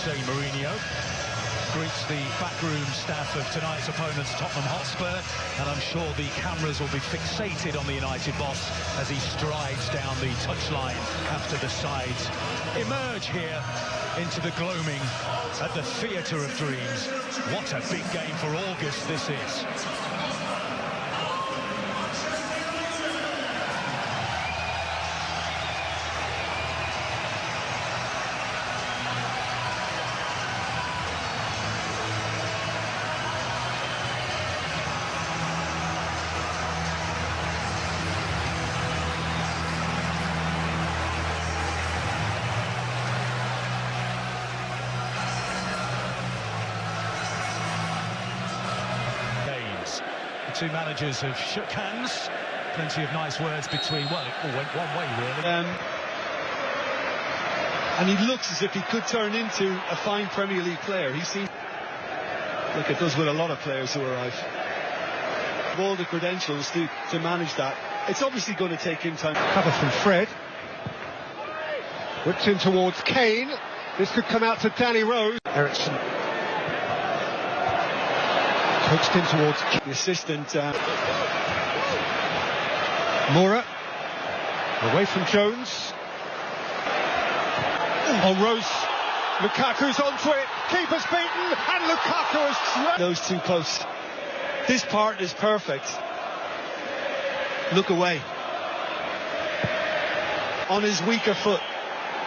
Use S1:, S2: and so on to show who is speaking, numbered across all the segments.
S1: Jose Mourinho greets the backroom staff of tonight's opponents, Tottenham Hotspur, and I'm sure the cameras will be fixated on the United boss as he strides down the touchline after the sides emerge here into the gloaming at the Theatre of Dreams. What a big game for August this is. The two managers have shook hands. Plenty of nice words between. Well, it all went one way, really.
S2: And he looks as if he could turn into a fine Premier League player. He seems like it does with a lot of players who arrive. With all the credentials to manage that. It's obviously going to take him time.
S3: Cover from Fred. Whipped in towards Kane. This could come out to Danny Rose. Ericsson. Coached in towards
S2: the assistant.
S3: Moura. Away from Jones. Oh, Rose. Lukaku's onto it. Keeper's beaten. And Lukaku has...
S2: Those two posts. This part is perfect. Look away. On his weaker foot.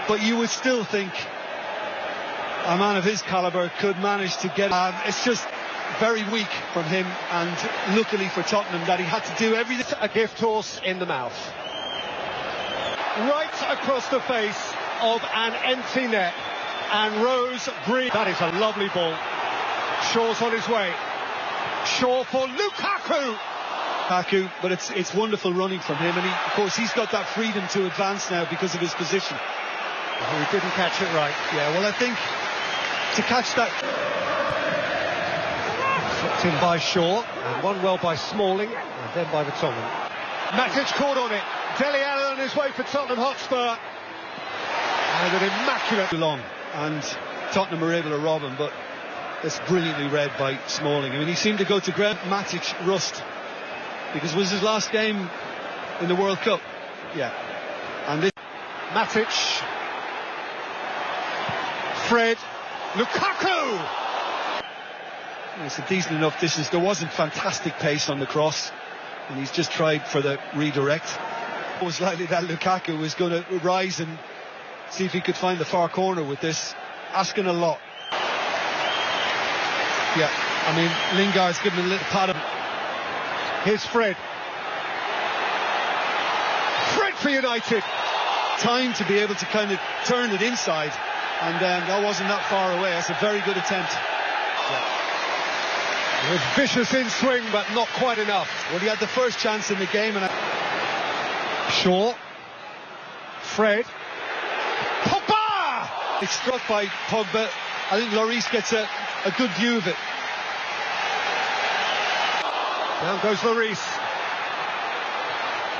S2: But you would still think a man of his calibre could manage to get... it's just... very weak from him, and luckily for Tottenham that he had to do everything.
S3: A gift horse in the mouth. Right across the face of an empty net, and Rose breathes. That is a lovely ball. Shaw's on his way. Shaw for Lukaku.
S2: But it's wonderful running from him, and of course he's got that freedom to advance now because of his position.
S3: He didn't catch it right.
S2: Yeah, well, I think to catch that.
S3: Flipped in by Shaw, and one well by Smalling, and then by Vertonghen. Matic caught on it. Dele Alli on his way for Tottenham Hotspur. And an immaculate...
S2: long, and Tottenham are able to rob him, but it's brilliantly read by Smalling. I mean, he seemed to go to ground. Matic rust, because it was his last game in the World Cup. Yeah. And this...
S3: Matic. Fred. Lukaku!
S2: It's a decent enough distance. There wasn't fantastic pace on the cross, and he's just tried for the redirect. It was likely that Lukaku was going to rise and see if he could find the far corner with this. Asking a lot. Yeah, I mean, Lingard's given a little pat.
S3: Here's Fred. Fred for United.
S2: Time to be able to kind of turn it inside, and that wasn't that far away. That's a very good attempt. Yeah.
S3: It was vicious in swing, but not quite enough.
S2: Well, he had the first chance in the game, and
S3: Shaw. Fred. Pogba!
S2: It's struck by Pogba. I think Lloris gets a good view of it.
S3: Down goes Lloris.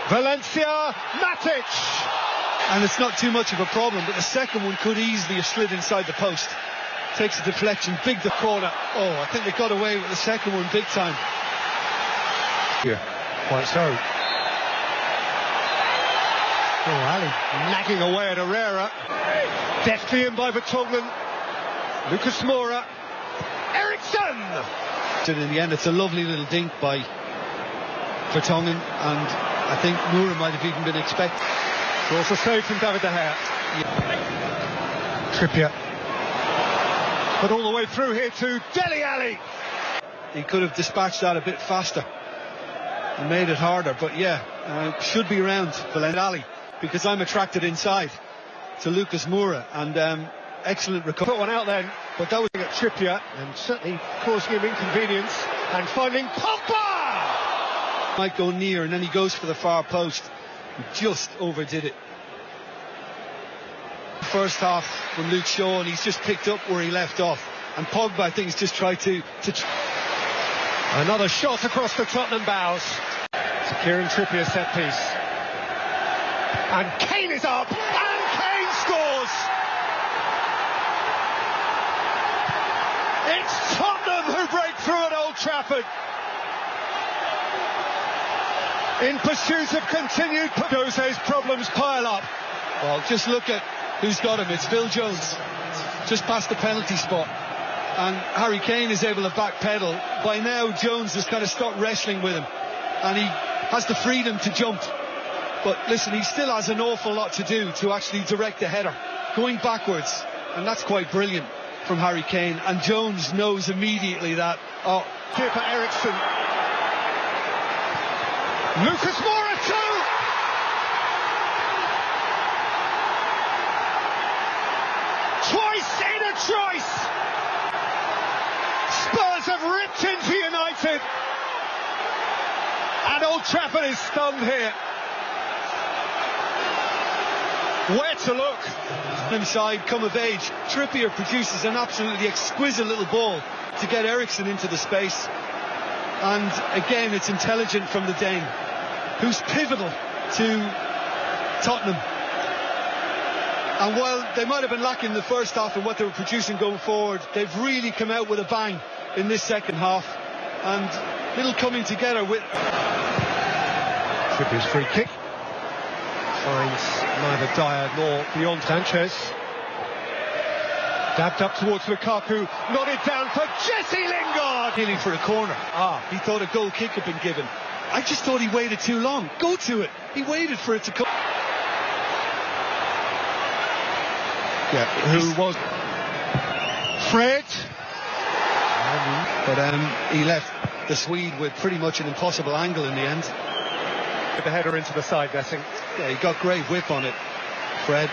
S3: Valencia. Matic!
S2: And it's not too much of a problem, but the second one could easily have slid inside the post. Takes a deflection, big the corner. Oh, I think they got away with the second one big time.
S3: Yeah, quite so. Oh, Ali nagging away at Herrera. Deftly in by Vertonghen. Lucas Moura. Ericsson!
S2: In the end, it's a lovely little dink by Vertonghen, and I think Moura might have even been expected.
S3: Also saved from David De Gea. Yeah. Trippier. But all the way through here to Dele Alli.
S2: He could have dispatched that a bit faster and made it harder, but yeah, should be around Valencia, because I'm attracted inside to Lucas Moura, and excellent recovery.
S3: Put one out then, but that was at Trippier, and certainly causing him inconvenience, and finding Pogba!
S2: Might go near, and then he goes for the far post. He just overdid it. First half from Luke Shaw, and he's just picked up where he left off, and Pogba, I think, has just tried to
S3: another shot across the Tottenham bows. It's a Kieran Trippier set piece, and Kane is up, and Kane scores. It's Tottenham who break through at Old Trafford. In pursuit of continued Jose's problems pile up.
S2: Well, just look at who's got him. It's Phil Jones, just past the penalty spot. And Harry Kane is able to backpedal. By now, Jones has kind of stopped wrestling with him. And he has the freedom to jump. But listen, he still has an awful lot to do to actually direct the header. Going backwards. And that's quite brilliant from Harry Kane. And Jones knows immediately that. Oh,
S3: here for Ericsson. Lucas Moura too! Twice in a choice! Spurs have ripped into United. And Old Trafford is stunned here. Where to look?
S2: Inside, come of age. Trippier produces an absolutely exquisite little ball to get Ericsson into the space. And again, it's intelligent from the Dane, who's pivotal to Tottenham. And while they might have been lacking the first half in what they were producing going forward, they've really come out with a bang in this second half. And little coming together with...
S3: Trippier's free kick. Finds neither Dyer nor beyond Sanchez. Dabbed up towards Lukaku, nodded down for Jesse Lingard.
S2: Healing for a corner. He thought a goal kick had been given. I just thought he waited too long. Go to it. He waited for it to come.
S3: Yeah, who was Fred?
S2: But he left the Swede with pretty much an impossible angle in the end.
S3: With the header into the side netting.
S2: Yeah, he got great whip on it, Fred.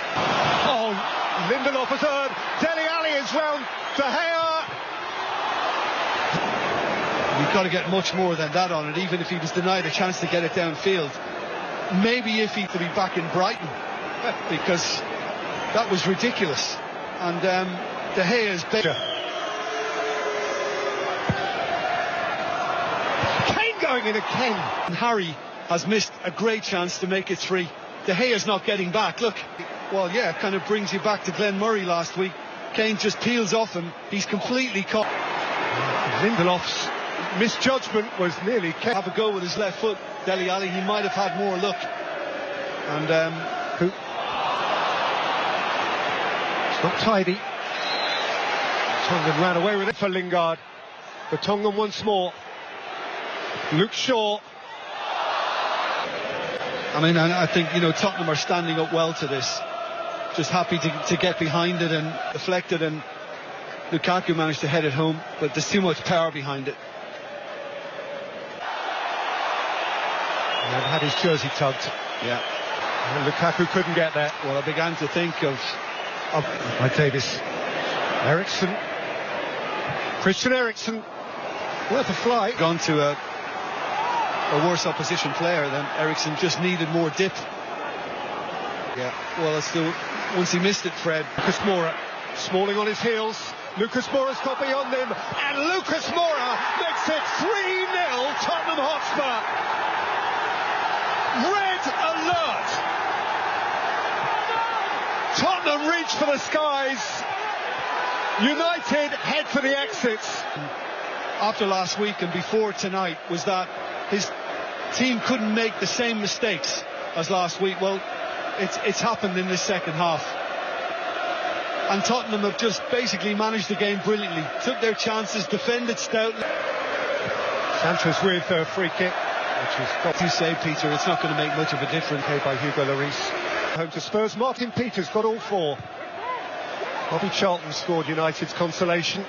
S3: Oh, Lindelof has heard. Dele Alli is round De Gea.
S2: You've got to get much more than that on it, even if he was denied a chance to get it downfield. Maybe if he could be back in Brighton, because that was ridiculous. And De Gea is better.
S3: Kane going in again.
S2: And Harry has missed a great chance to make it 3. De Gea's not getting back. Look, well, yeah, it kind of brings you back to Glenn Murray last week. Kane just peels off him. He's completely caught.
S3: Lindelof's misjudgment was nearly kept.
S2: Have a go with his left foot. Dele Alli, he might have had more luck. And
S3: it's not tidy. Tongan ran away with it for Lingard. But Tongan once more. Luke Shaw.
S2: I mean, I think, you know, Tottenham are standing up well to this. Just happy to get behind it and deflect it, and Lukaku managed to head it home, but there's too much power behind it.
S3: And had his jersey tugged.
S2: Yeah.
S3: And Lukaku couldn't get there.
S2: Well, I began to think of
S3: Davis. Ericsson. Christian Ericsson. Worth a fly.
S2: Gone to a worse opposition player than Ericsson, just needed more dip. Yeah, well, it's still, once he missed it, Fred.
S3: Lucas Moura, Smalling on his heels. Lucas Moura's got beyond him, and Lucas Moura makes it 3-0 Tottenham Hotspur. Red alert. Tottenham reach for the skies. United head for the exits.
S2: After last week and before tonight was that his team couldn't make the same mistakes as last week. Well, it's happened in this second half. And Tottenham have just basically managed the game brilliantly. Took their chances, defended stoutly.
S3: Sanchez with a free kick, which is got
S2: to say, Peter, it's not going to make much of a difference.
S3: Okay, by Hugo Lloris. Home to Spurs. Martin Peters got all 4. Bobby Charlton scored United's consolation.